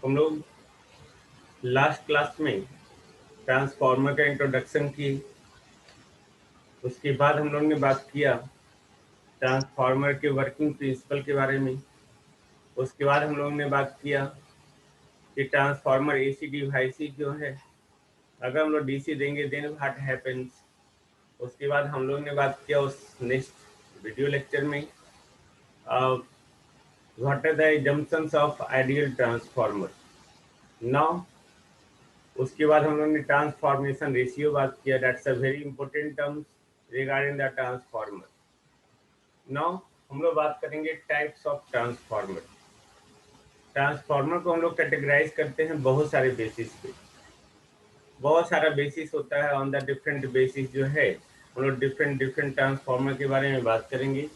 हम लोग last class में ट्रांसफार्मर का इंट्रोडक्शन की। उसके बाद हम लोग ने बात किया ट्रांसफार्मर के वर्किंग प्रिंसिपल के बारे में। उसके बाद हम लोग ने बात किया कि ट्रांसफार्मर एसी डिवाइस जो है, अगर हम लोग डीसी देंगे देन व्हाट हैपेंस। उसके बाद हम लोग ने बात किया उस नेक्स्ट वीडियो लेक्चर में what are the assumptions of ideal transformer. Now उसके बाद हम लोग ने ट्रांसफॉर्मेशन रेशियो बात किया। That's a very important terms regarding the transformer. Now हम लोग बात करेंगे टाइप्स ऑफ ट्रांसफार्मर। ट्रांसफार्मर को हम लोग कैटेगराइज करते हैं बहुत सारे बेसिस पे। बहुत सारा बेसिस होता है। ऑन द डिफरेंट बेसिस जो है हम लोग डिफरेंट डिफरेंट ट्रांसफार्मर के बारे में बात करेंगे।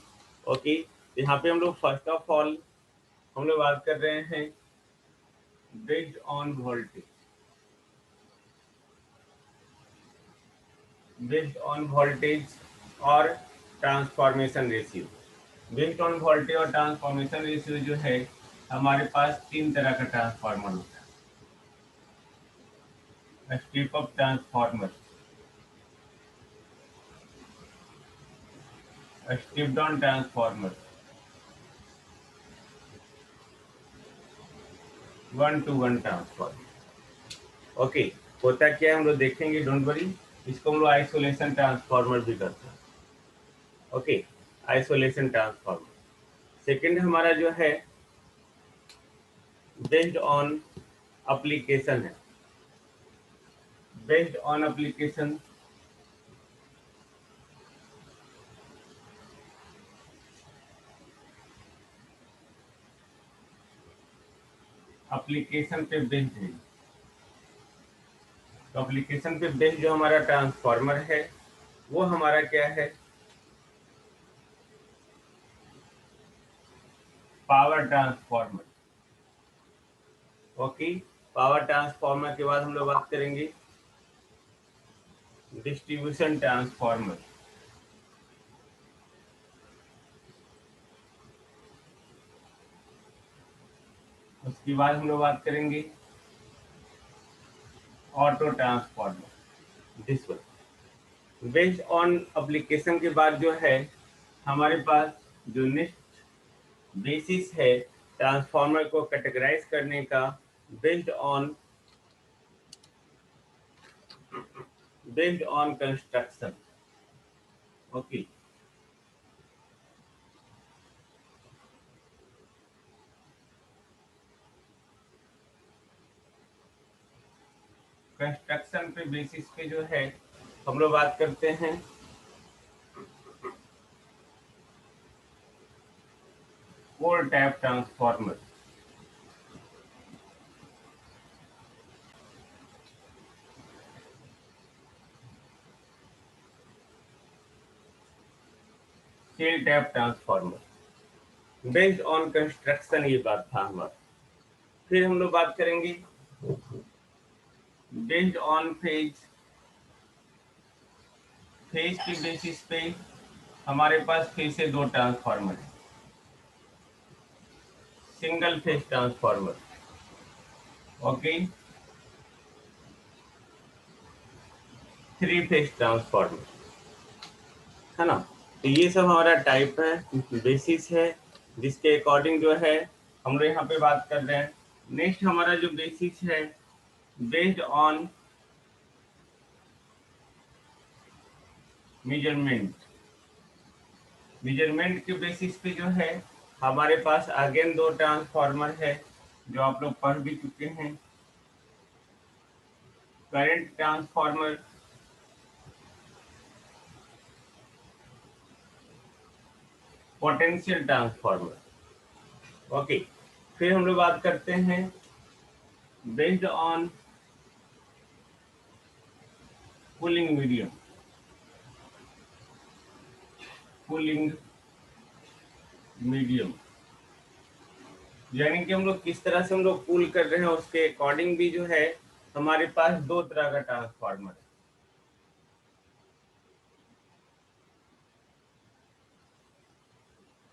ओके, यहाँ पे हम लोग फर्स्ट ऑफ ऑल हम लोग बात कर रहे हैं based on voltage. Based on voltage और transformation ratio. Based on voltage और ट्रांसफॉर्मेशन रेशियो जो है, हमारे पास तीन तरह का ट्रांसफार्मर होता है। Step up transformer, step down transformer, one two one transformer. Okay, होता क्या है हम लोग देखेंगे, डोंट वरी। इसको हम लोग आइसोलेशन ट्रांसफार्मर भी करते हैं। Okay, isolation transformer. सेकंड हमारा जो है बेस्ड ऑन एप्लीकेशन है। बेस्ड ऑन एप्लीकेशन, एप्लीकेशन पे बेस्ड है। तो एप्लीकेशन पे बेस्ड जो हमारा ट्रांसफार्मर है वो हमारा क्या है, power transformer. Okay, power transformer के बाद हम लोग बात करेंगे डिस्ट्रीब्यूशन ट्रांसफार्मर। उसके बाद हम लोग बात करेंगे auto transformer. This one based on application के बाद जो है हमारे पास जो नेक्स्ट बेसिस है ट्रांसफार्मर को कैटेगराइज करने का, based on construction. Okay, construction पे बेसिस पे जो है हम लोग बात करते हैं core type transformer. Shell type transformer. Based on construction ये बात था हमारा। फिर हम लोग बात करेंगे बेस्ड ऑन फेज। फेज के बेसिस पे हमारे पास फिर से दो ट्रांसफार्मर है। Single phase transformer, okay, three phase transformer, है ना। तो ये सब हमारा टाइप है, बेसिस है, जिसके अकॉर्डिंग जो है हम लोग यहाँ पे बात कर रहे हैं। नेक्स्ट हमारा जो बेसिस है बेस्ड ऑन मेजरमेंट। मेजरमेंट के बेसिस पे जो है हमारे पास अगेन दो ट्रांसफार्मर है जो आप लोग पढ़ भी चुके हैं। Current transformer, potential transformer. Okay, फिर हम लोग बात करते हैं based on cooling medium. Cooling medium यानी कि हम लोग किस तरह से हम लोग कूल कर रहे हैं उसके अकॉर्डिंग भी जो है हमारे पास दो तरह का ट्रांसफार्मर है।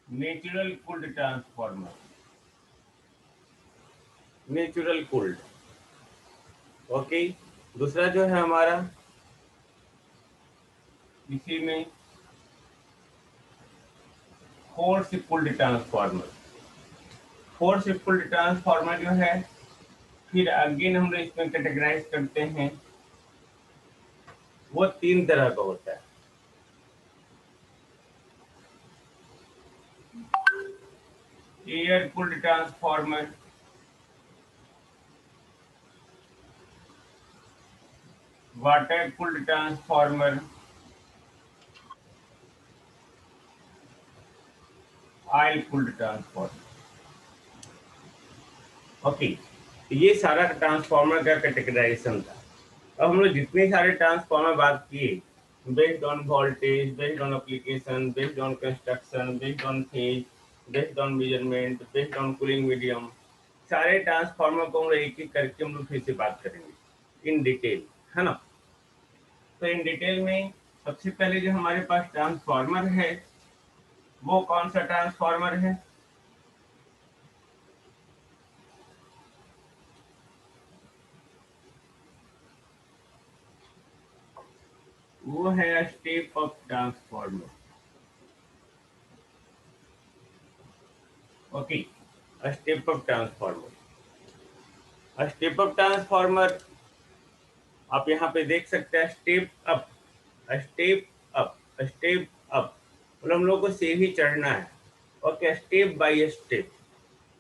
Natural cooled transformer, natural cooled. Okay, दूसरा जो है हमारा इसी में force cooled transformer. Force cooled transformer जो है फिर अगेन हम लोग इसमें कैटेगराइज करते हैं, वो 3 तरह का होता है। Air cooled transformer, water cooled transformer, oil cooled transformer. Okay, ये सारा ट्रांसफार्मर का कैटेगराइजेशन था। अब हम लोग जितने सारे ट्रांसफार्मर बात किए, based on voltage, based on application, based on construction, based on phase, based on measurement, based on cooling medium, सारे ट्रांसफार्मर को हम लोग एक एक करके हम लोग फिर से बात करेंगे इन डिटेल, है ना। तो इन डिटेल में सबसे पहले जो हमारे पास ट्रांसफार्मर है वो कौन सा ट्रांसफार्मर है? वो है step up transformer. Okay, step up transformer. Step up transformer आप यहाँ पे देख सकते हैं, step up, step up, step up, मतलब हम लोग को सीढ़ी चढ़ना है। Okay, step by step.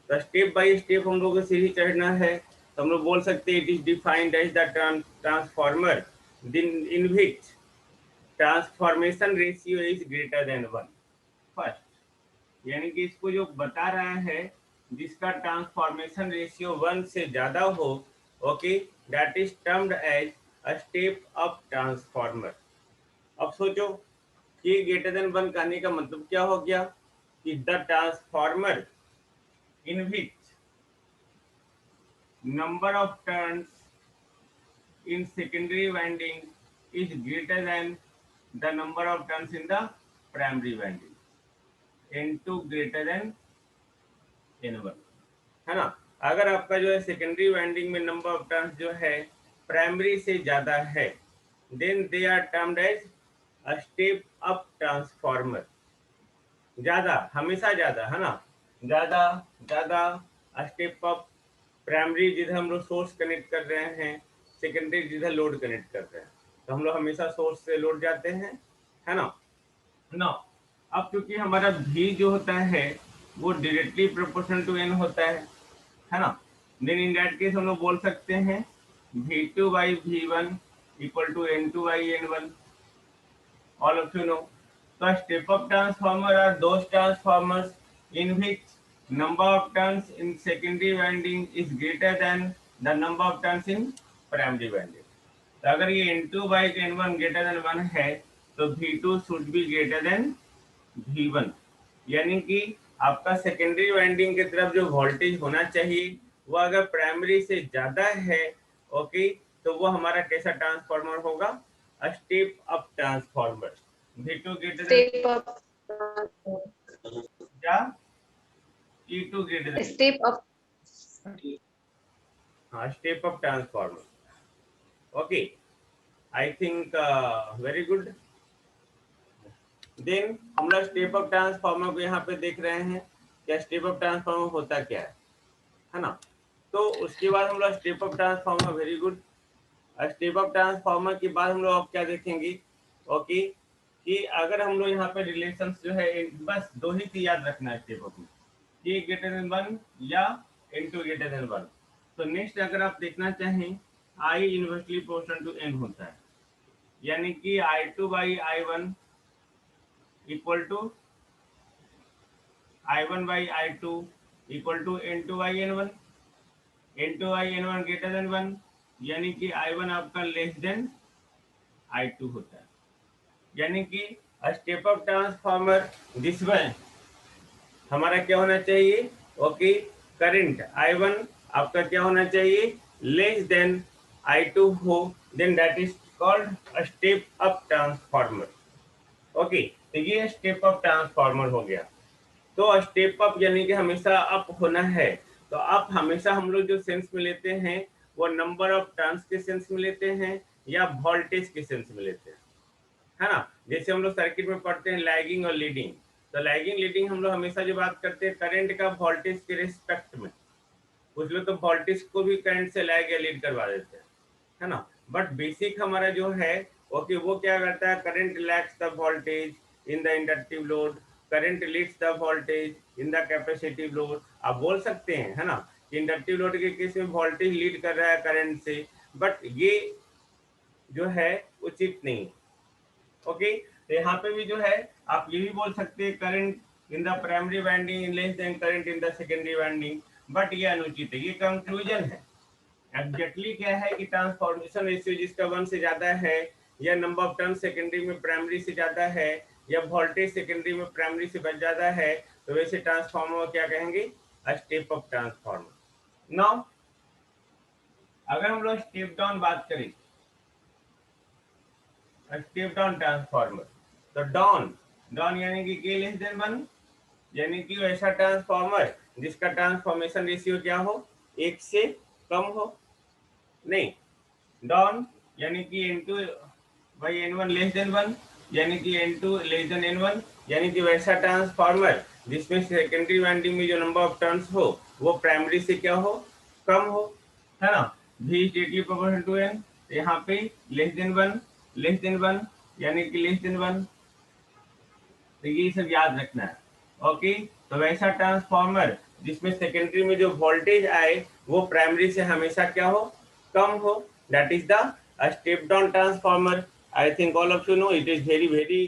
तो स्टेप बाय स्टेप हम लोग को सीढ़ी चढ़ना है, तो हम लोग बोल सकते हैं it is defined as the transformer in which transformation ratio is greater than 1। First, यानी कि इसको जो बता रहा है जिसका ट्रांसफॉर्मेशन रेशियो 1 से ज्यादा हो, okay, that is termed as a step up transformer. अब सोचो कि ग्रेटर देन 1 कहने का मतलब क्या हो गया कि the transformer in which number of turns in secondary winding is greater than the number of turns in the primary winding, N2 greater than N1, है ना। अगर आपका जो है सेकेंडरी वाइंडिंग में नंबर ऑफ टर्न्स जो है प्राइमरी से ज्यादा है, then they are termed as a step up transformer. ज्यादा, हमेशा ज्यादा, है ना, ज्यादा ज्यादा स्टेप अप। प्राइमरी जिधर हम लोग सोर्स कनेक्ट कर रहे हैं, सेकेंडरी जिधर लोड कनेक्ट कर रहे हैं, तो हम लोग हमेशा सोर्स से लोड जाते हैं, है ना। ना, अब क्योंकि हमारा भी जो होता है वो डायरेक्टली प्रोपोर्शनल टू एन होता है ना। देन इन दैट केस हम लोग बोल सकते हैं V2 by V1 equal to N2 by N1। all of you know, the step up transformer are those transformers in which number of turns in secondary winding is greater than the number of turns in primary winding। तो अगर ये N2 by N1 greater than 1 है तो V2 should be greater than V1, यानी कि आपका secondary winding की तरफ जो वोल्टेज होना चाहिए वो अगर प्राइमरी से ज्यादा है, ओके, तो वो हमारा कैसा ट्रांसफार्मर होगा? Step up transformer. V2 greater step up या E2 greater than, step up. हाँ, step up transformer. Okay, I think very good. Then हम लोग स्टेप अप ट्रांसफार्मर को यहाँ पे देख रहे हैं, क्या स्टेप अप ट्रांसफार्मर होता क्या है ना। तो उसके बाद हम लोग step up transformer, very good. Step up transformer के बाद हम लोग अब क्या देखेंगे, ओके, कि अगर हम लोग यहाँ पे रिलेशन जो है बस दो ही चीज याद रखना है स्टेप अप में, K ग्रेटर देन 1 या N2 ग्रेटर देन 1। तो नेक्स्ट अगर आप देखना चाहें I inversely proportional to N होता है, यानी कि I2 by I1 equal to I1 by I2 equal to N2 by N1। N2 by N1 greater than 1, यानी कि I1 आपका लेस देन I2 होता है, यानी कि स्टेप अप ट्रांसफार्मर जिसमें हमारा क्या होना चाहिए, ओके, करंट I1 आपका क्या होना चाहिए, लेस देन I2 हो, then that is called step up transformer. Okay, तो ये स्टेप अप ट्रांसफार्मर हो गया। तो स्टेप अप यानी कि हमेशा अप होना है, तो अब हमेशा हम लोग जो सेंस में लेते हैं वो नंबर ऑफ टर्न्स के सेंस में लेते हैं या वोल्टेज के सेंस में लेते हैं, है ना। जैसे हम लोग सर्किट में पढ़ते हैं लैगिंग और लीडिंग, तो लैगिंग लीडिंग हम लोग हमेशा जो बात करते हैं करंट का वोल्टेज के रिस्पेक्ट में, कुछ लोग तो वोल्टेज को भी करंट से लैग या लीड करवा देते हैं, है ना। बट बेसिक हमारा जो है ओके वो क्या करता है, current lags the voltage in the inductive load, current leads the voltage in the capacitive load. आप बोल सकते हैं, है ना, कि इंडक्टिव लोड के केस में वोल्टेज लीड कर रहा है करंट से, बट ये जो है उचित नहीं। ओके, तो यहाँ पे भी जो है आप ये भी बोल सकते हैं current in the primary winding less than current in the secondary winding, but ये अनुचित है, ये कंक्लूजन है। एग्जैक्टली क्या है कि ट्रांसफॉर्मेशन रेशियो जिसका 1 से ज्यादा है, या नंबर ऑफ टर्न सेकेंडरी में प्राइमरी से ज्यादा है, या वोल्टेज सेकेंडरी में प्राइमरी से ज्यादा है, तो वैसे ट्रांसफॉर्मर क्या कहेंगे, स्टेप अप ट्रांसफॉर्मर। नाउ अगर हम लोग स्टेप डाउन बात करें, स्टेप डाउन ट्रांसफॉर्मर, तो डाउन डाउन यानी कि के लेस देन 1, यानी कि ऐसा ट्रांसफॉर्मर जिसका ट्रांसफॉर्मेशन रेशियो क्या हो, 1 से कम हो। नहीं, डाउन यानी कि N2 by N1 less than 1, यानी कि N2 लेस देन N1, यानी कि वैसा ट्रांसफॉर्मर जिसमें सेकेंडरी वाइंडिंग में जो नंबर ऑफ टर्न्स हो वो प्राइमरी से क्या हो, कम हो, है ना। V is directly proportional to N, यहाँ पे लेस देन 1 लेस देन 1 यानी कि लेस देन 1, तो ये सब याद रखना है। ओके, तो वैसा ट्रांसफॉर्मर जिसमें सेकेंडरी में जो वोल्टेज आए वो प्राइमरी से हमेशा क्या हो, कम हो, that is the step down transformer. I think all of you know it is very very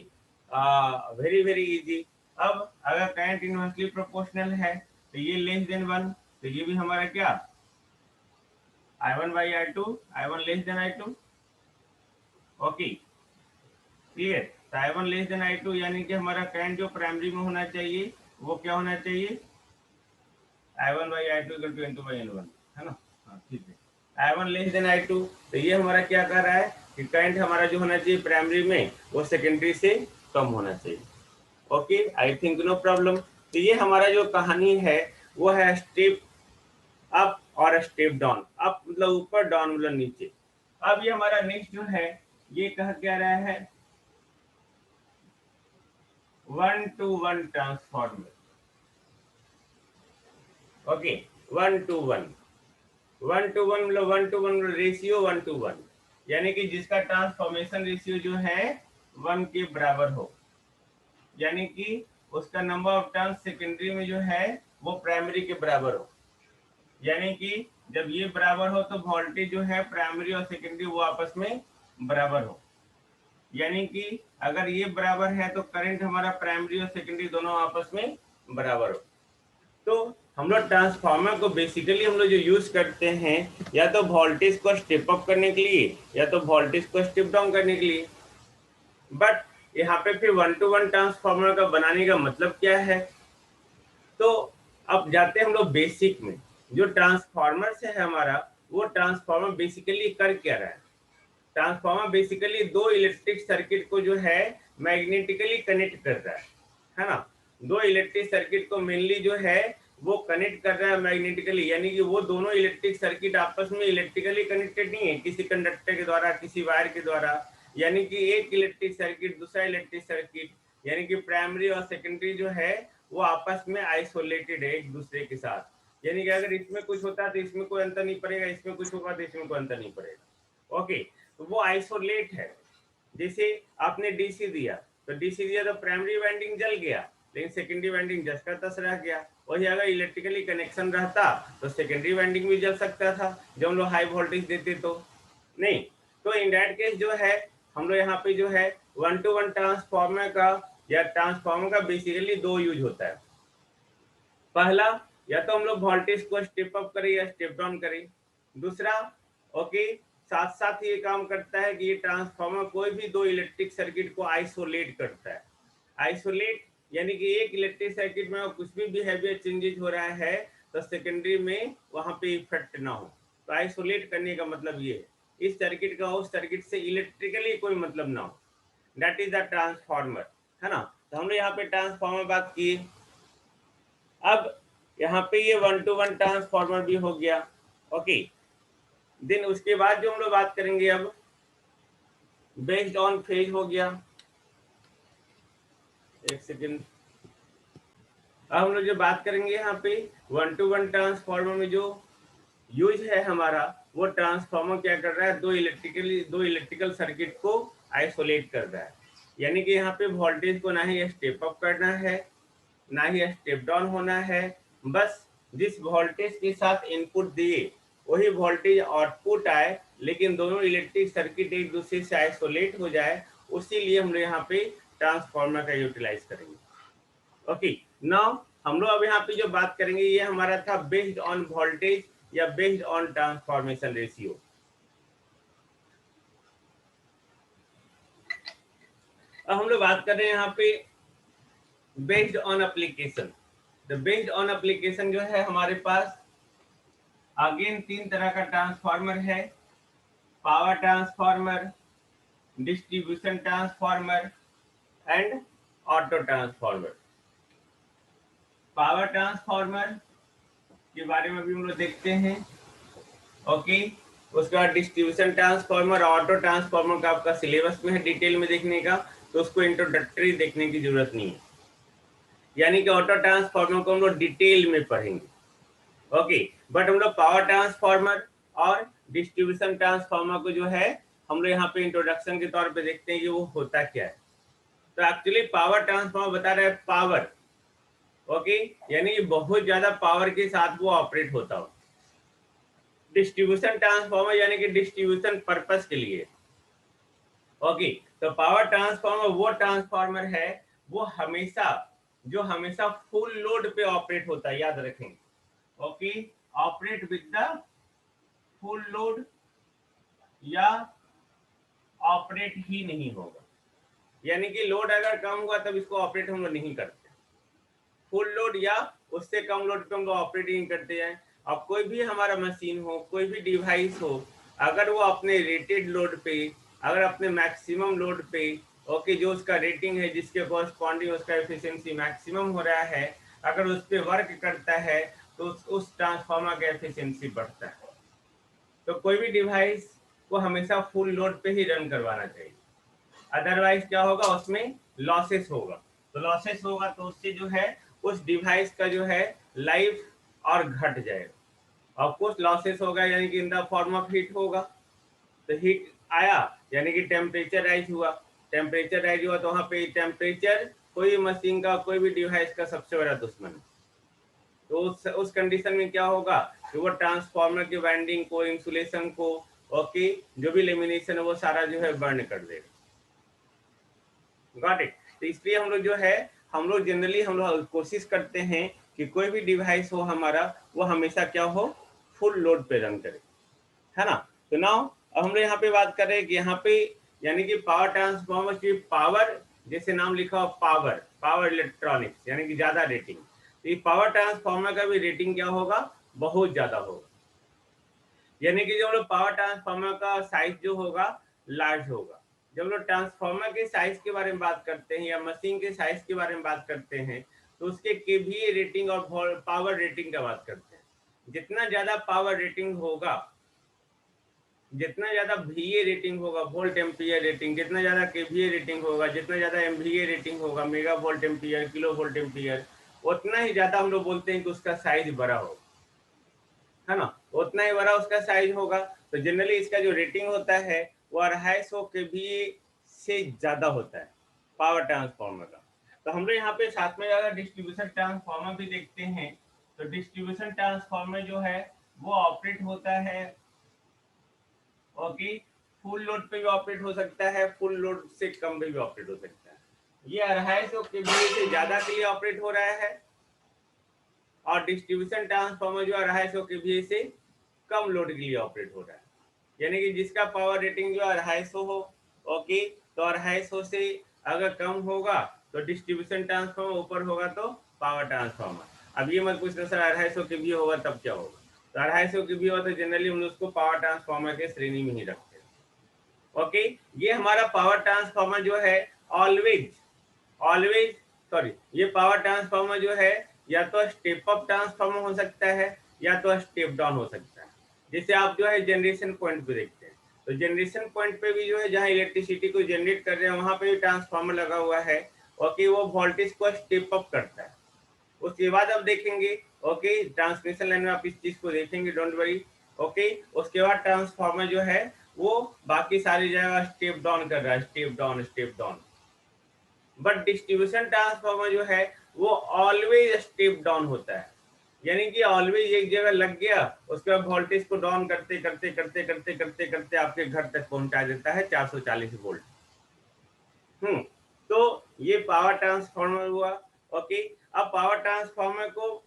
very very easy. अब अगर करंट इनवर्सली प्रोपोर्शनल है तो ये लेस देन 1, तो ये भी हमारा क्या, I1 by I2, I1 less than I2। Okay clear, तो I1 लेस देन I2 यानी कि हमारा करंट जो प्राइमरी में होना चाहिए वो क्या होना चाहिए, I1 by I2 equal to N2 by N1, है ना। हाँ ठीक है, I1 लेस देन I2, तो ये हमारा क्या कर रहा है कि करंट हमारा जो होना चाहिए प्राइमरी में वो सेकेंडरी से कम होना चाहिए। Okay, I think no problem. तो ये हमारा जो कहानी है वो है स्टेप अप और स्टेप डाउन। अप मतलब ऊपर, डाउन मतलब नीचे। अब ये हमारा नेक्स्ट जो है ये कह क्या रहा है, 1-to-1 transformer. Okay, 1-to-1 1-to-1 मतलब 1-to-1 रेशियो 1-to-1, यानी कि जिसका ट्रांसफॉर्मेशन रेशियो जो है 1 के बराबर हो, यानी कि उसका नंबर ऑफ टर्न्स सेकेंडरी में जो है वो प्राइमरी के बराबर हो, यानी कि जब ये बराबर हो तो वोल्टेज जो है प्राइमरी और सेकेंडरी वो आपस में बराबर हो, यानी कि अगर ये बराबर है तो करंट हमारा प्राइमरी और सेकेंडरी दोनों आपस में बराबर हो। तो हम लोग ट्रांसफार्मर को बेसिकली हम लोग जो यूज करते हैं या तो वोल्टेज को स्टेप अप करने के लिए या तो वोल्टेज को स्टेप डाउन करने के लिए। बट यहाँ पे फिर 1-to-1 ट्रांसफार्मर का बनाने का मतलब क्या है, तो अब जाते हैं हम लोग बेसिक में। जो ट्रांसफार्मर से है हमारा, वो ट्रांसफार्मर बेसिकली कर क्या रहा है, ट्रांसफार्मर बेसिकली दो इलेक्ट्रिक सर्किट को जो है मैग्नेटिकली कनेक्ट कर रहा है ना। दो इलेक्ट्रिक सर्किट को मेनली जो है वो कनेक्ट कर रहा है मैग्नेटिकली, यानी कि वो दोनों इलेक्ट्रिक सर्किट आपस में इलेक्ट्रिकली कनेक्टेड नहीं है किसी कंडक्टर के द्वारा, किसी वायर के द्वारा, यानी कि एक इलेक्ट्रिक सर्किट दूसरा इलेक्ट्रिक सर्किट यानी कि प्राइमरी और सेकेंडरी जो है वो आपस में आइसोलेटेड है एक दूसरे के साथ, यानी कि अगर इसमें कुछ होता है तो इसमें कोई अंतर नहीं पड़ेगा, इसमें कुछ होगा तो इसमें कोई अंतर नहीं पड़ेगा। ओके, तो वो आइसोलेट है। जैसे आपने डीसी दिया तो डीसी दिया तो प्राइमरी वाइंडिंग जल गया लेकिन सेकेंडरी वाइंडिंग जस का तस रह गया। वही अगर इलेक्ट्रिकली कनेक्शन रहता तो सेकेंडरी वाइंडिंग भी जल सकता था जब हम लोग हाई वोल्टेज देते तो नहीं। तो इन दैट केस जो है हम लोग यहाँ पे जो है 1-to-1 ट्रांसफार्मर का या ट्रांसफार्मर का बेसिकली दो यूज होता है। पहला, या तो हम लोग वोल्टेज को स्टेप अप करें या स्टेप डाउन करें। दूसरा, ओके, साथ साथ ये काम करता है कि ये ट्रांसफार्मर कोई भी दो इलेक्ट्रिक सर्किट को आइसोलेट करता है। आइसोलेट यानी कि एक इलेक्ट्रिक सर्किट में कुछ भी बिहेवियर चेंजेस हो रहा है तो सेकेंडरी में वहां पे इफेक्ट ना हो। तो आइसोलेट करने का मतलब ये है इस सर्किट का उस सर्किट से इलेक्ट्रिकली कोई मतलब ना हो, दैट इज द ट्रांसफार्मर, है ना। तो हमने यहाँ पे ट्रांसफार्मर बात की। अब यहाँ पे ये 1-to-1 ट्रांसफार्मर भी हो गया। ओके, देन उसके बाद जो हम लोग बात करेंगे अब बेस्ड ऑन फेज हो गया। एक सेकेंड, अब हम लोग जो बात करेंगे यहाँ पे 1-to-1 ट्रांसफार्मर में जो यूज है हमारा, वो ट्रांसफार्मर क्या कर रहा है, दो इलेक्ट्रिकल सर्किट को आइसोलेट कर रहा है। यानी कि यहाँ पे वोल्टेज को ना ही स्टेप अप करना है ना ही स्टेप डाउन होना है, बस जिस वोल्टेज के साथ इनपुट दिए वही वोल्टेज आउटपुट आए, लेकिन दोनों इलेक्ट्रिक सर्किट एक दूसरे से आइसोलेट हो जाए, उसी लिए हम लोग यहाँ पे ट्रांसफार्मर का यूटिलाइज करेंगे। ओके, नाउ हम लोग अब यहाँ पे जो बात करेंगे ये हमारा था बेस्ड ऑन वोल्टेज या बेस्ड ऑन ट्रांसफॉर्मेशन रेशियो। अब हम लोग बात कर रहे हैं यहाँ पे based on application. The based on application जो है हमारे पास अगेन 3 तरह का ट्रांसफार्मर है, power transformer, distribution transformer and auto transformer. Power transformer के बारे में भी हम लोग देखते हैं। ओके, उसके बाद डिस्ट्रीब्यूशन ट्रांसफार्मर, ऑटो ट्रांसफार्मर का आपका सिलेबस में है डिटेल में देखने का, तो उसको इंट्रोडक्टरी देखने की जरूरत नहीं है। यानी कि ऑटो ट्रांसफार्मर को हम लोग डिटेल में पढ़ेंगे। ओके, बट हम लोग पावर ट्रांसफार्मर और डिस्ट्रीब्यूशन ट्रांसफार्मर को जो है हम लोग यहाँ पे इंट्रोडक्शन के तौर पे देखते हैं कि वो होता क्या है। तो एक्चुअली पावर ट्रांसफार्मर बता रहा है पावर, ओके, यानी कि बहुत ज्यादा पावर के साथ वो ऑपरेट होता हो। डिस्ट्रीब्यूशन ट्रांसफार्मर यानी कि डिस्ट्रीब्यूशन पर्पस के लिए। ओके, तो पावर ट्रांसफार्मर वो ट्रांसफार्मर है वो हमेशा फुल लोड पे ऑपरेट होता है, याद रखें। Okay, operate with the full load या ऑपरेट ही नहीं होगा, यानी कि लोड अगर कम हुआ तब इसको ऑपरेट हम लोग नहीं करते। फुल लोड या उससे कम लोड पे हम लोग ऑपरेट नहीं करते हैं। अब कोई भी हमारा मशीन हो, कोई भी डिवाइस हो, अगर वो अपने रेटेड लोड पे, अगर अपने मैक्सिमम लोड पे, ओके, जो उसका रेटिंग है जिसके कॉरस्पॉन्डिंग उसका एफिशिएंसी मैक्सिमम हो रहा है, अगर उस पर वर्क करता है तो उस ट्रांसफार्मर का एफिशिएंसी बढ़ता है। तो कोई भी डिवाइस को हमेशा फुल लोड पे ही रन करवाना चाहिए, अदरवाइज क्या होगा, उसमें लॉसेस होगा। तो लॉसेस होगा तो उससे जो है उस डिवाइस का जो है लाइफ और घट जाएगा। और कुछ लॉसेस होगा यानी कि in the form of heat होगा। तो हीट आया यानी कि टेम्परेचर राइज हुआ, टेम्परेचर राइज हुआ तो वहां पे टेम्परेचर कोई मशीन का, कोई भी डिवाइस का सबसे बड़ा दुश्मन है। तो उस कंडीशन में क्या होगा कि वो ट्रांसफार्मर के वाइंडिंग को, इंसुलेशन को, ओके, जो भी लेमिनेशन है वो सारा जो है बर्न कर देगा। Got it. तो इसलिए हम लोग जो है हम लोग जनरली हम लोग कोशिश करते हैं कि कोई भी डिवाइस हो हमारा वो हमेशा क्या हो, फुल लोड पे रन करे, है ना। तो नाउ अब हम लोग यहाँ पे बात कर रहे हैं कि यहाँ पे यानी कि पावर ट्रांसफार्मर की पावर, जैसे नाम लिखा हो पावर इलेक्ट्रॉनिक्स, यानी कि ज्यादा रेटिंग। तो पावर ट्रांसफार्मर का भी रेटिंग क्या होगा, बहुत ज्यादा होगा। यानी कि जो लोग पावर ट्रांसफार्मर का साइज जो होगा लार्ज होगा। जब लोग ट्रांसफार्मर के साइज के बारे में बात करते हैं या मशीन के साइज के बारे में बात करते हैं तो उसके केवीए रेटिंग और पावर रेटिंग का बात करते हैं। जितना ज्यादा पावर रेटिंग होगा, जितना ज्यादा VA रेटिंग होगा, वोल्ट एम्पियर रेटिंग, जितना ज्यादा KVA रेटिंग होगा, जितना ज्यादा MVA रेटिंग होगा, mega volt ampere, kilo volt ampere, उतना ही ज्यादा हम लोग बोलते हैं कि उसका साइज बड़ा होगा, है ना, उतना ही बड़ा उसका साइज होगा। तो जनरली इसका जो रेटिंग होता है वो 250 KVA से ज्यादा होता है पावर ट्रांसफार्मर का। तो हम लोग यहाँ पे साथ में अगर डिस्ट्रीब्यूशन ट्रांसफार्मर भी देखते हैं तो डिस्ट्रीब्यूशन ट्रांसफार्मर जो है वो ऑपरेट होता है, ओके, फुल लोड पे भी ऑपरेट हो सकता है, फुल लोड से कम पे भी ऑपरेट हो सकता है। ये 250 KVA से ज्यादा के लिए ऑपरेट हो रहा है और डिस्ट्रीब्यूशन ट्रांसफार्मर जो 250 KVA से कम लोड के लिए ऑपरेट हो रहा है। यानी कि जिसका पावर रेटिंग जो 250 हो, ओके, तो 250 से अगर कम होगा तो डिस्ट्रीब्यूशन ट्रांसफार्मर, ऊपर होगा तो पावर ट्रांसफार्मर। अब ये मत पूछना सर 250 KVA होगा तब क्या होगा, तो 250 KVA होगा तो जनरली हम उसको पावर ट्रांसफार्मर के श्रेणी में ही रखते हैं। ओके, ये हमारा पावर ट्रांसफार्मर जो है ऑलवेज ये पावर ट्रांसफार्मर जो है या तो स्टेप अप ट्रांसफार्मर हो सकता है या तो स्टेप डाउन हो सकता है। जैसे आप जो है जनरेशन पॉइंट पे देखते हैं, तो जनरेशन पॉइंट पे भी जो है जहाँ इलेक्ट्रिसिटी को जनरेट कर रहे हैं वहां पे भी ट्रांसफार्मर लगा हुआ है, ओके, वो वोल्टेज को स्टेप अप करता है। उसके बाद आप देखेंगे, ओके, ट्रांसमिशन लाइन में आप इस चीज को देखेंगे, डोंट वरी, ओके। उसके बाद ट्रांसफार्मर जो है वो बाकी सारी जगह स्टेप डाउन कर रहा है, step down step down. But distribution transformer जो है वो ऑलवेज स्टेप डाउन होता है, यानी कि ऑलवेज एक जगह लग गया, उसके बाद वोल्टेज को डाउन करते करते करते करते करते करते आपके घर तक पहुंचा देता है 440 वोल्ट। तो ये पावर ट्रांसफार्मर हुआ, ओके। अब पावर ट्रांसफार्मर को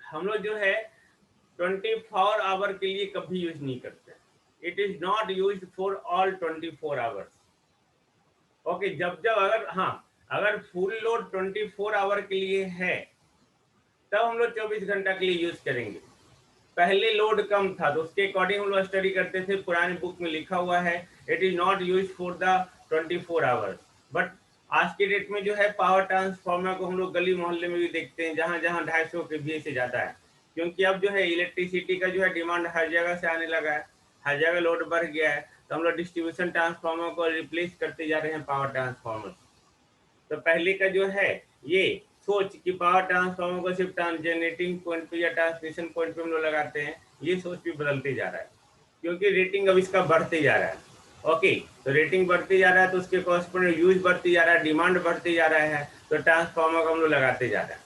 हम लोग जो है 24 आवर के लिए कभी यूज नहीं करते। It is not use for all 24 hours, okay. जब जब अगर, हाँ, अगर फुल लोड 24 आवर के लिए है तब हम लोग 24 घंटा के लिए यूज करेंगे। पहले लोड कम था तो उसके अकॉर्डिंग हम लोग स्टडी करते थे, पुराने बुक में लिखा हुआ है it is not use for the 24 hours. But आज के डेट में जो है पावर ट्रांसफार्मर को हम लोग गली मोहल्ले में भी देखते हैं, जहां जहां 250 kVA से ज्यादा है, क्योंकि अब जो है इलेक्ट्रिसिटी का जो है डिमांड हर जगह से आने लगा है, हर जगह लोड बढ़ गया है, तो हम लोग डिस्ट्रीब्यूशन ट्रांसफार्मर को रिप्लेस करते जा रहे हैं पावर ट्रांसफार्मर। तो पहले का जो है ये सोच कि पावर ट्रांसफार्मर को सिर्फ जनरेटिंग पॉइंट पे या ट्रांसमिशन पॉइंट पे हम लोग लगाते हैं, ये सोच भी बदलते जा रहा है, क्योंकि रेटिंग अब इसका बढ़ते जा रहा है, ओके। तो रेटिंग बढ़ते जा रहा है तो उसके कॉरस्पॉन्डिंग यूज बढ़ते जा रहा है, डिमांड बढ़ते जा रहा है, तो ट्रांसफार्मर को हम लोग लगाते जा रहे हैं।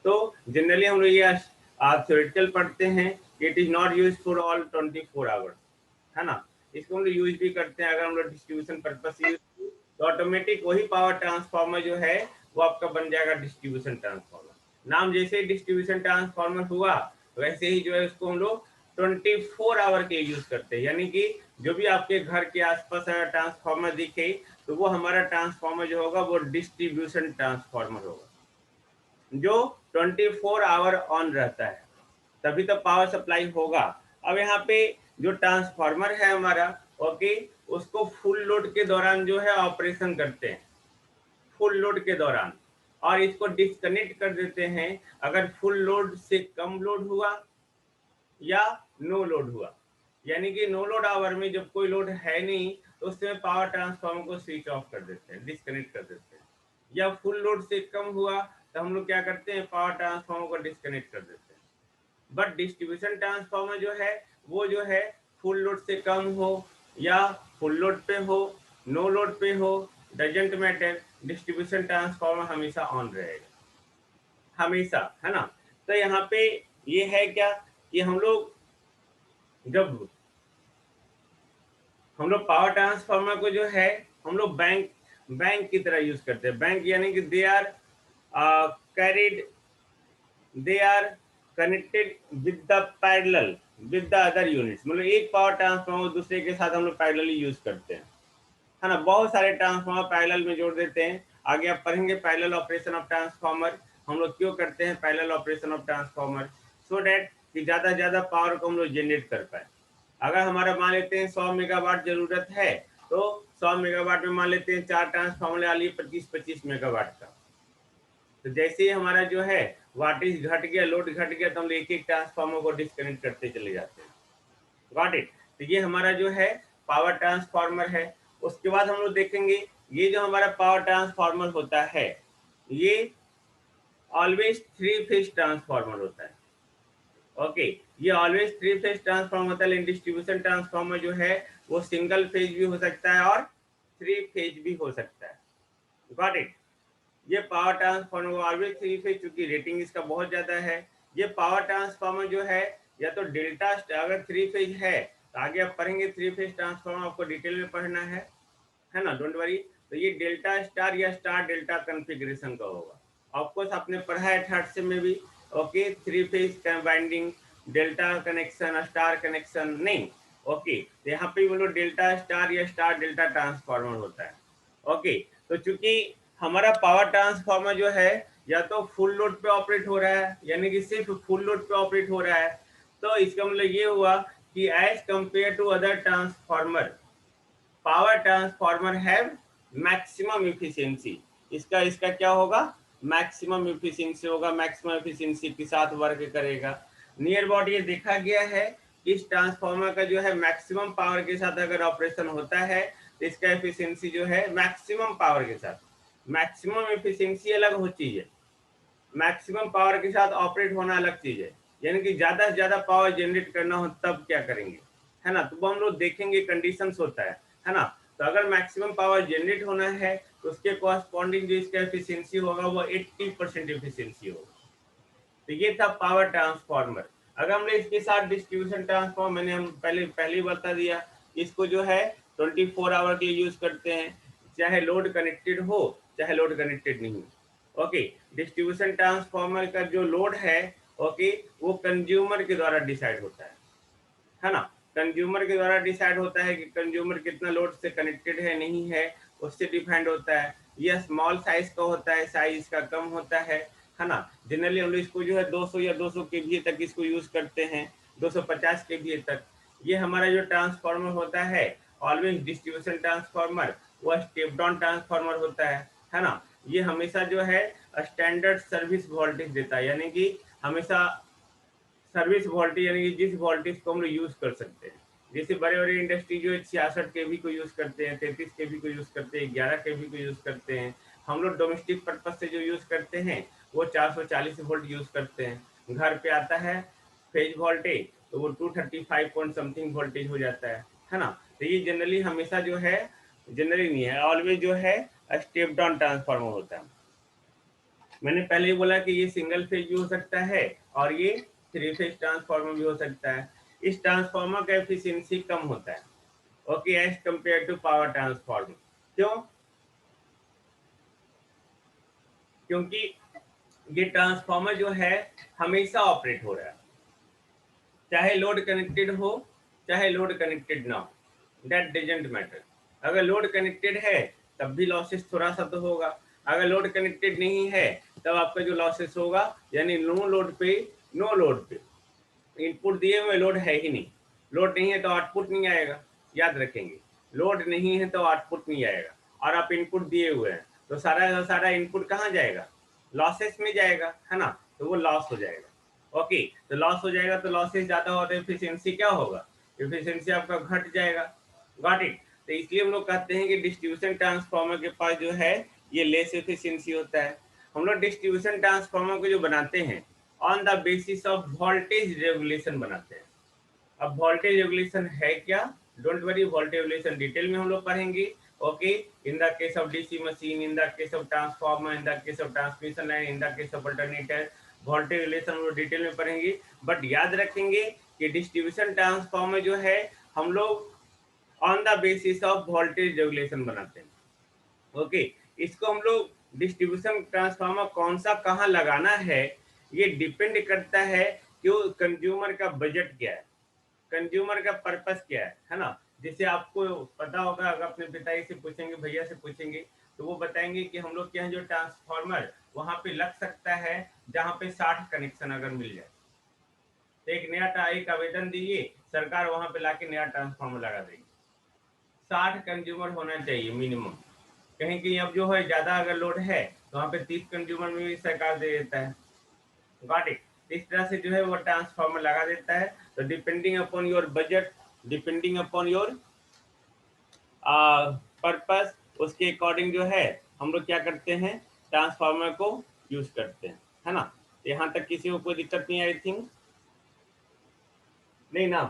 तो जनरली हम लोग ये थ्योरेटिकल पढ़ते हैं कि it is not use for all 24 hours, है ना। इसको हम लोग यूज भी करते हैं अगर हम लोग डिस्ट्रीब्यूशन पर्पज से यूज, तो ऑटोमेटिक वही पावर ट्रांसफार्मर जो है वो आपका बन जाएगा डिस्ट्रीब्यूशन ट्रांसफार्मर। नाम जैसे ही डिस्ट्रीब्यूशन ट्रांसफार्मर हुआ वैसे ही जो है उसको हम लोग 24 आवर के यूज करते हैं, यानी कि जो भी आपके घर के आसपास अगर ट्रांसफार्मर दिखे तो वो हमारा ट्रांसफार्मर जो होगा वो डिस्ट्रीब्यूशन ट्रांसफार्मर होगा, जो 24 आवर ऑन रहता है, तभी तो पावर सप्लाई होगा। अब यहाँ पे जो ट्रांसफार्मर है हमारा, ओके, उसको फुल लोड के दौरान जो है ऑपरेशन करते हैं, फुल लोड के दौरान, और इसको डिस्कनेक्ट कर देते हैं अगर फुल लोड से कम लोड हुआ या नो लोड हुआ। यानी कि नो लोड आवर में जब कोई लोड है नहीं तो उसमें पावर ट्रांसफार्मर को स्विच ऑफ कर देते हैं, डिस्कनेक्ट कर देते हैं। या फुल लोड से कम हुआ तो हम लोग क्या करते हैं, पावर ट्रांसफार्मर को डिस्कनेक्ट कर देते हैं। बट डिस्ट्रीब्यूशन ट्रांसफार्मर जो है वो जो है फुल लोड से कम हो या फुल लोड पे हो, नो लोड पे हो, डजेंट मैटर, डिस्ट्रीब्यूशन ट्रांसफार्मर हमेशा ऑन रहेगा, हमेशा, है ना। तो यहाँ पे ये है क्या कि जब हम लोग पावर ट्रांसफार्मर को जो है हम लोग बैंक बैंक की तरह यूज करते हैं। बैंक यानी कि they are carried, they are connected with the parallel with the other units, मतलब एक पावर ट्रांसफार्मर दूसरे के साथ हम लोग पैरेलली यूज करते हैं, है ना। बहुत सारे ट्रांसफार्मर पैरेलल में जोड़ देते हैं। आगे आप पढ़ेंगे पैरेलल ऑपरेशन ऑफ ट्रांसफार्मर, हम लोग क्यों करते हैं parallel operation of transformer, so that कि ज्यादा से ज्यादा पावर को हम लोग जनरेट कर पाए। अगर हमारा मान लेते हैं 100 मेगावाट जरूरत है तो 100 मेगावाट में मान लेते हैं 4 ट्रांसफार्मर आ लिए 25-25 मेगावाट का। तो जैसे ही हमारा जो है वाटेज घट गया, लोड घट गया, तो हम एक एक ट्रांसफार्मर को डिस्कनेक्ट करते चले जाते हैं। Got it. तो ये हमारा जो है पावर ट्रांसफार्मर है। उसके बाद हम लोग देखेंगे ये जो हमारा पावर ट्रांसफार्मर होता है ये ऑलवेज 3 फेज ट्रांसफार्मर होता है, ओके। ये ऑलवेज 3 फेज ट्रांसफार्मर होता है, लेकिन डिस्ट्रीब्यूशन ट्रांसफार्मर जो है वो सिंगल फेज भी हो सकता है और 3 फेज भी हो सकता है। Got it. ये पावर ट्रांसफार्मर ऑलवेज 3 फेज, चूंकि रेटिंग इसका बहुत ज्यादा है। ये पावर ट्रांसफार्मर जो है या तो डेल्टा, अगर 3 फेज है तो आगे आप पढ़ेंगे 3 फेज ट्रांसफार्मर, आपको डिटेल में पढ़ना है ना, डोंट वरी। तो ये डेल्टा स्टार या स्टार डेल्टा कॉन्फ़िगरेशन का होगा। ऑफकोर्स आपने पढ़ा है थर्ड से में भी, okay, 3 phase combining, delta connection, star connection नहीं, ओके। तो यहाँ पे बोलो डेल्टा स्टार या स्टार डेल्टा ट्रांसफार्मर होता है, ओके। तो चूंकि हमारा पावर ट्रांसफार्मर जो है या तो फुल लोड पे ऑपरेट हो रहा है, यानी कि सिर्फ फुल लोड पे ऑपरेट हो रहा है, तो इसका मतलब ये हुआ कि as compare to other transformer, power transformer have maximum efficiency. इसका क्या होगा, मैक्सिमम एफिशिएंसी होगा, मैक्सिमम एफिशिएंसी के साथ वर्क करेगा। नियर अबाउट ये देखा गया है कि इस ट्रांसफार्मर का जो है मैक्सिमम पावर के साथ अगर ऑपरेशन होता है तो इसका एफिशिएंसी जो है मैक्सिमम पावर के साथ, मैक्सिमम एफिशिएंसी अलग हो चीज है, मैक्सिमम पावर के साथ ऑपरेट होना अलग चीज है। यानी कि ज्यादा से ज्यादा पावर जनरेट करना हो तब क्या करेंगे, है ना, तो वो हम लोग देखेंगे, कंडीशंस होता है ना। तो अगर मैक्सिमम पावर जनरेट होना है तो उसके कॉरस्पॉन्डिंग जो इसका एफिशिएंसी होगा वो 80% एफिशिएंसी होगा। तो ये था पावर ट्रांसफार्मर। अगर हमने इसके साथ डिस्ट्रीब्यूशन ट्रांसफार्मर, मैंने हम पहले ही बता दिया, इसको जो है 24 आवर के लिए यूज करते हैं, चाहे लोड कनेक्टेड हो चाहे लोड कनेक्टेड नहीं हो। ओके, डिस्ट्रीब्यूशन ट्रांसफार्मर का जो लोड है, ओके, वो कंज्यूमर के द्वारा डिसाइड होता है ना। कंज्यूमर के द्वारा डिसाइड होता है कि कंज्यूमर कितना लोड से कनेक्टेड है नहीं है, उससे डिपेंड होता है। यह स्मॉल साइज का होता है, साइज का कम होता है ना। जनरली हम लोग इसको जो है 200 या 200 केवीए तक इसको यूज करते हैं, 250 केवीए तक। ये हमारा जो ट्रांसफार्मर होता है ऑलवेज डिस्ट्रीब्यूशन ट्रांसफार्मर, वह स्टेप डाउन ट्रांसफार्मर होता है ना। ये हमेशा जो है स्टैंडर्ड सर्विस वोल्टेज देता है, यानी कि हमेशा सर्विस वोल्टेज, यानी कि जिस वोल्टेज को हम लोग यूज कर सकते हैं। जैसे बड़े बड़े इंडस्ट्री जो है 66 केवी को यूज करते हैं, 33 केवी को यूज करते हैं, 11 केवी को यूज करते हैं। हम लोग डोमेस्टिक पर्पज से जो यूज करते हैं वो 440 वोल्ट यूज करते हैं। घर पे आता है फेज वोल्टेज तो वो 235 पॉइंट समथिंग वोल्टेज हो जाता है ना। तो ये जनरली हमेशा जो है, जनरली नहीं है, ऑलवेज जो है स्टेप डाउन ट्रांसफार्मर होता है। मैंने पहले ही बोला कि ये सिंगल फेज भी हो सकता है और ये 3 फेज ट्रांसफार्मर भी हो सकता है। इस ट्रांसफार्मर का एफिशिएंसी कम होता है, okay, as compare to power transformer. क्यों? क्योंकि ये ट्रांसफार्मर जो है हमेशा ऑपरेट हो रहा है, चाहे लोड कनेक्टेड हो चाहे लोड कनेक्टेड ना हो, दैट डजंट मैटर। अगर लोड कनेक्टेड है तब भी लॉसेस थोड़ा सा तो होगा, अगर लोड कनेक्टेड नहीं है तब आपका जो लॉसेस होगा, यानी नो लोड पे इनपुट दिए हुए लोड है ही नहीं, लोड नहीं है तो आउटपुट नहीं आएगा। याद रखेंगे, लोड नहीं है तो आउटपुट नहीं आएगा, और आप इनपुट दिए हुए हैं तो सारा का सारा इनपुट कहाँ जाएगा, लॉसेस में जाएगा, है ना। तो वो लॉस हो जाएगा। ओके, तो लॉस हो जाएगा, तो लॉसेस ज्यादा हो तो एफिशिएंसी क्या होगा, एफिशिएंसी आपका घट जाएगा। Got it. तो इसलिए हम लोग कहते हैं कि डिस्ट्रीब्यूशन ट्रांसफार्मर के पास जो है ये लेस एफिशिएंसी होता है। हम लोग डिस्ट्रीब्यूशन ट्रांसफार्मर को जो बनाते हैं on the basis of voltage regulation बनाते हैं। अब वोल्टेज रेगुलेशन है क्या, don't worry, voltage regulation detail में हम लोग पढ़ेंगे। Okay, in the case of DC machine, in the case of transformer, in the case of transmission line, in the case of alternator, voltage regulation हम लोग detail में पढ़ेंगे। But याद रखेंगे कि डिस्ट्रीब्यूशन ट्रांसफार्मर जो है हम लोग on the basis of voltage regulation बनाते हैं। ओके, इसको हम लोग डिस्ट्रीब्यूशन ट्रांसफार्मर कौन सा कहाँ लगाना है ये डिपेंड करता है कि कंज्यूमर का बजट क्या है, कंज्यूमर का पर्पस क्या है ना। जैसे आपको पता होगा, अगर अपने पिताजी से पूछेंगे, भैया से पूछेंगे, तो वो बताएंगे कि हम लोग के यहाँ जो ट्रांसफार्मर वहां पे लग सकता है जहाँ पे 60 कनेक्शन अगर मिल जाए तो एक नया एक आवेदन दीजिए, सरकार वहां पे लाके नया ट्रांसफार्मर लगा देगी। 60 कंज्यूमर होना चाहिए मिनिमम। कहीं कहीं अब जो है ज्यादा अगर लोड है तो वहाँ पे 30 कंज्यूमर में भी सरकार दे देता है। Got it. इस तरह से जो है वो ट्रांसफार्मर लगा देता है। तो depending upon your budget, depending upon your purpose, उसके अकॉर्डिंग जो है हम लोग क्या करते हैं, ट्रांसफार्मर को यूज करते हैं, है ना। यहाँ तक किसी को कोई दिक्कत नहीं आई थिंक, नहीं ना।